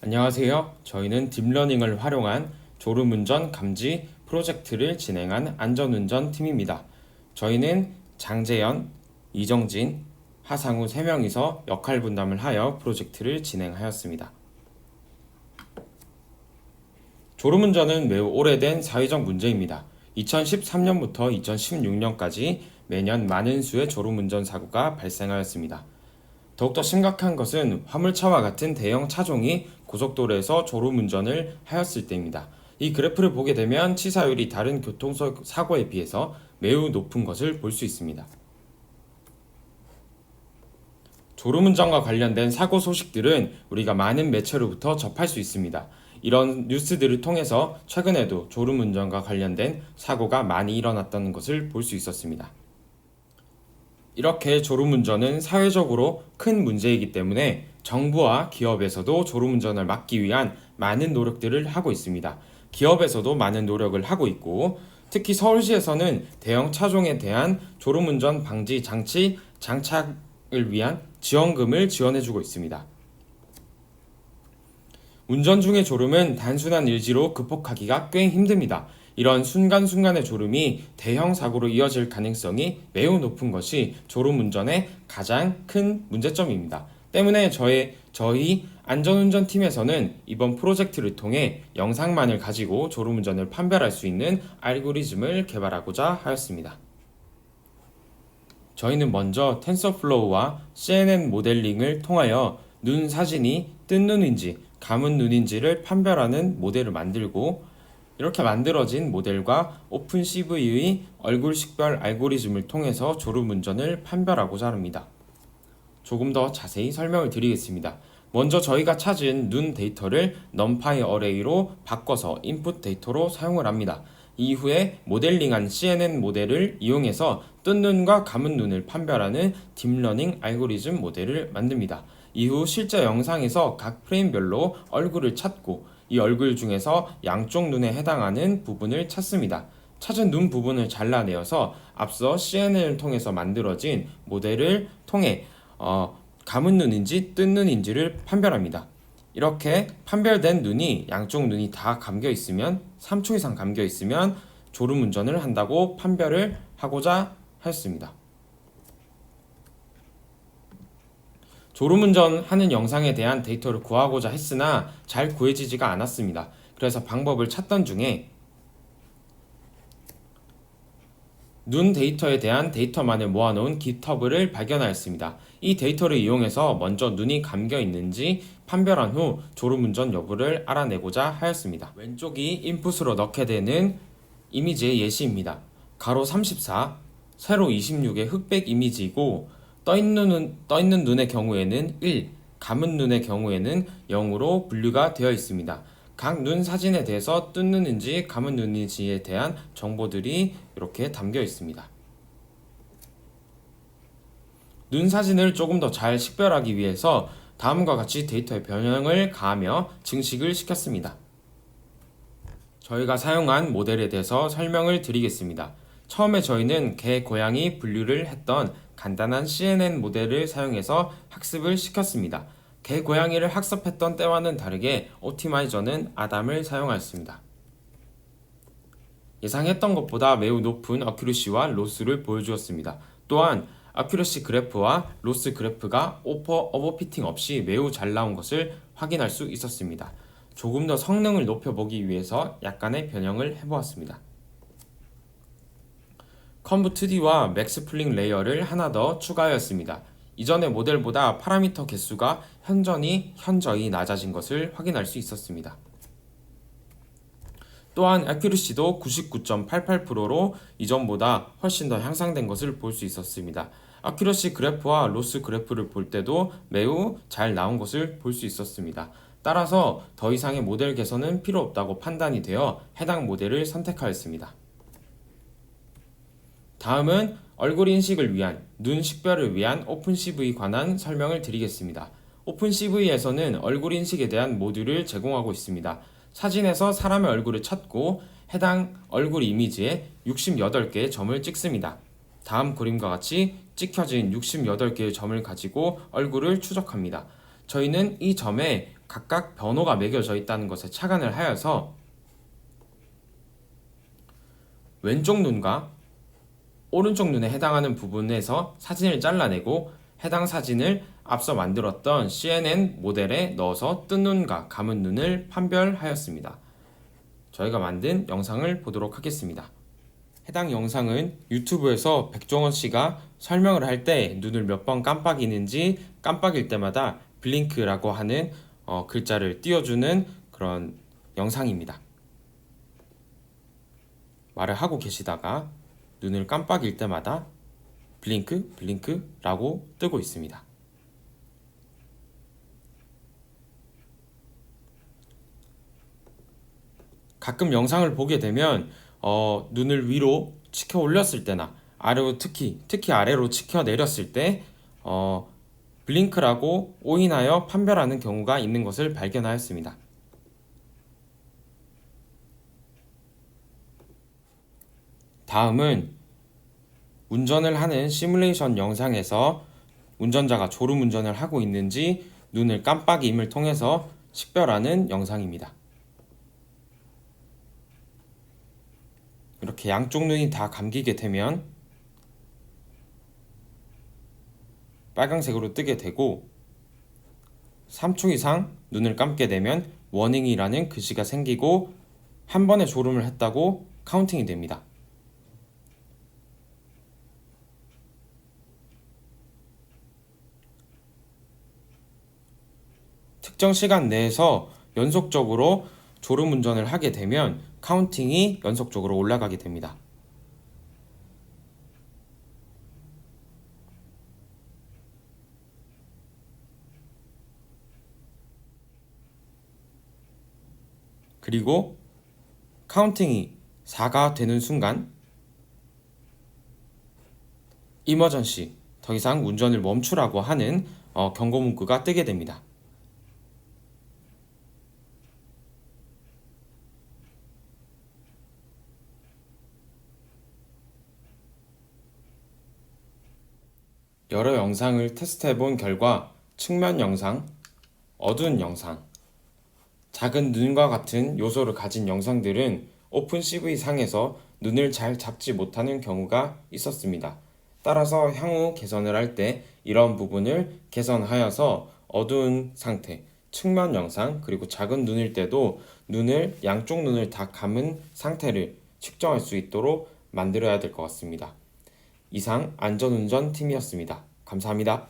안녕하세요. 저희는 딥러닝을 활용한 졸음운전 감지 프로젝트를 진행한 안전운전 팀입니다. 저희는 장재현, 이정진, 하상우 3명이서 역할 분담을 하여 프로젝트를 진행하였습니다. 졸음운전은 매우 오래된 사회적 문제입니다. 2013년부터 2016년까지 매년 많은 수의 졸음운전 사고가 발생하였습니다. 더욱더 심각한 것은 화물차와 같은 대형 차종이 고속도로에서 졸음운전을 하였을 때입니다. 이 그래프를 보게 되면 치사율이 다른 교통사고에 비해서 매우 높은 것을 볼 수 있습니다. 졸음운전과 관련된 사고 소식들은 우리가 많은 매체로부터 접할 수 있습니다. 이런 뉴스들을 통해서 최근에도 졸음운전과 관련된 사고가 많이 일어났다는 것을 볼 수 있었습니다. 이렇게 졸음운전은 사회적으로 큰 문제이기 때문에 정부와 기업에서도 졸음운전을 막기 위한 많은 노력들을 하고 있습니다. 기업에서도 많은 노력을 하고 있고, 특히 서울시에서는 대형 차종에 대한 졸음운전 방지 장치 장착을 위한 지원금을 지원해주고 있습니다. 운전 중의 졸음은 단순한 의지로 극복하기가 꽤 힘듭니다. 이런 순간순간의 졸음이 대형 사고로 이어질 가능성이 매우 높은 것이 졸음운전의 가장 큰 문제점입니다. 때문에 저희 안전운전팀에서는 이번 프로젝트를 통해 영상만을 가지고 졸음운전을 판별할 수 있는 알고리즘을 개발하고자 하였습니다. 저희는 먼저 텐서플로우와 CNN 모델링을 통하여 눈 사진이 뜬 눈인지 감은 눈인지를 판별하는 모델을 만들고, 이렇게 만들어진 모델과 오픈CV의 얼굴 식별 알고리즘을 통해서 졸음운전을 판별하고자 합니다. 조금 더 자세히 설명을 드리겠습니다. 먼저 저희가 찾은 눈 데이터를 numpy 어레이로 바꿔서 인풋 데이터로 사용을 합니다. 이후에 모델링한 CNN 모델을 이용해서 뜬 눈과 감은 눈을 판별하는 딥러닝 알고리즘 모델을 만듭니다. 이후 실제 영상에서 각 프레임별로 얼굴을 찾고 이 얼굴 중에서 양쪽 눈에 해당하는 부분을 찾습니다. 찾은 눈 부분을 잘라내어서 앞서 CNN을 통해서 만들어진 모델을 통해 감은 눈인지 뜬 눈인지를 판별합니다. 이렇게 판별된 눈이 양쪽 눈이 다 감겨 있으면 3초 이상 감겨 있으면 졸음운전을 한다고 판별을 하고자 하였습니다. 졸음운전 하는 영상에 대한 데이터를 구하고자 했으나 잘 구해지지가 않았습니다. 그래서 방법을 찾던 중에 눈 데이터에 대한 데이터만을 모아놓은 GitHub을 발견하였습니다. 이 데이터를 이용해서 먼저 눈이 감겨 있는지 판별한 후 졸음운전 여부를 알아내고자 하였습니다. 왼쪽이 인풋으로 넣게 되는 이미지의 예시입니다. 가로 34, 세로 26의 흑백 이미지이고 떠있는 눈의 경우에는 1, 감은 눈의 경우에는 0으로 분류가 되어 있습니다. 각 눈 사진에 대해서 뜬 눈인지 감은 눈인지에 대한 정보들이 이렇게 담겨 있습니다. 눈 사진을 조금 더 잘 식별하기 위해서 다음과 같이 데이터의 변형을 가하며 증식을 시켰습니다. 저희가 사용한 모델에 대해서 설명을 드리겠습니다. 처음에 저희는 개, 고양이 분류를 했던 간단한 CNN 모델을 사용해서 학습을 시켰습니다. 개, 고양이를 학습했던 때와는 다르게 옵티마이저는 아담을 사용하였습니다. 예상했던 것보다 매우 높은 어큐러시와 로스를 보여주었습니다. 또한 어큐러시 그래프와 로스 그래프가 오버피팅 없이 매우 잘 나온 것을 확인할 수 있었습니다. 조금 더 성능을 높여보기 위해서 약간의 변형을 해보았습니다. 컨브2D와 맥스플링 레이어를 하나 더 추가하였습니다. 이전의 모델보다 파라미터 개수가 현저히 낮아진 것을 확인할 수 있었습니다. 또한 애큐러시도 99.88%로 이전보다 훨씬 더 향상된 것을 볼 수 있었습니다. 애큐러시 그래프와 로스 그래프를 볼 때도 매우 잘 나온 것을 볼 수 있었습니다. 따라서 더 이상의 모델 개선은 필요 없다고 판단이 되어 해당 모델을 선택하였습니다. 다음은 얼굴 인식을 위한 눈 식별을 위한 오픈CV 관한 설명을 드리겠습니다. 오픈CV에서는 얼굴 인식에 대한 모듈을 제공하고 있습니다. 사진에서 사람의 얼굴을 찾고 해당 얼굴 이미지에 68개의 점을 찍습니다. 다음 그림과 같이 찍혀진 68개의 점을 가지고 얼굴을 추적합니다. 저희는 이 점에 각각 번호가 매겨져 있다는 것에 착안을 하여서 왼쪽 눈과 오른쪽 눈에 해당하는 부분에서 사진을 잘라내고 해당 사진을 앞서 만들었던 CNN 모델에 넣어서 뜬 눈과 감은 눈을 판별하였습니다. 저희가 만든 영상을 보도록 하겠습니다. 해당 영상은 유튜브에서 백종원 씨가 설명을 할 때 눈을 몇 번 깜빡이는지 깜빡일 때마다 블링크라고 하는 글자를 띄워주는 그런 영상입니다. 말을 하고 계시다가 눈을 깜빡일 때마다 블링크, 블링크라고 뜨고 있습니다. 가끔 영상을 보게 되면 눈을 위로 치켜 올렸을 때나 아래로 특히 아래로 치켜 내렸을 때 블링크라고 오인하여 판별하는 경우가 있는 것을 발견하였습니다. 다음은 운전을 하는 시뮬레이션 영상에서 운전자가 졸음 운전을 하고 있는지 눈을 깜빡임을 통해서 식별하는 영상입니다. 이렇게 양쪽 눈이 다 감기게 되면 빨강색으로 뜨게 되고 3초 이상 눈을 감게 되면 워닝이라는 글씨가 생기고 한 번에 졸음을 했다고 카운팅이 됩니다. 특정 시간 내에서 연속적으로 졸음 운전을 하게 되면 카운팅이 연속적으로 올라가게 됩니다. 그리고 카운팅이 4가 되는 순간 이머전시, 더 이상 운전을 멈추라고 하는 경고 문구가 뜨게 됩니다. 여러 영상을 테스트해 본 결과 측면 영상, 어두운 영상, 작은 눈과 같은 요소를 가진 영상들은 오픈CV 상에서 눈을 잘 잡지 못하는 경우가 있었습니다. 따라서 향후 개선을 할 때 이런 부분을 개선하여서 어두운 상태, 측면 영상, 그리고 작은 눈일 때도 양쪽 눈을 다 감은 상태를 측정할 수 있도록 만들어야 될 것 같습니다. 이상 안전운전 팀이었습니다. 감사합니다.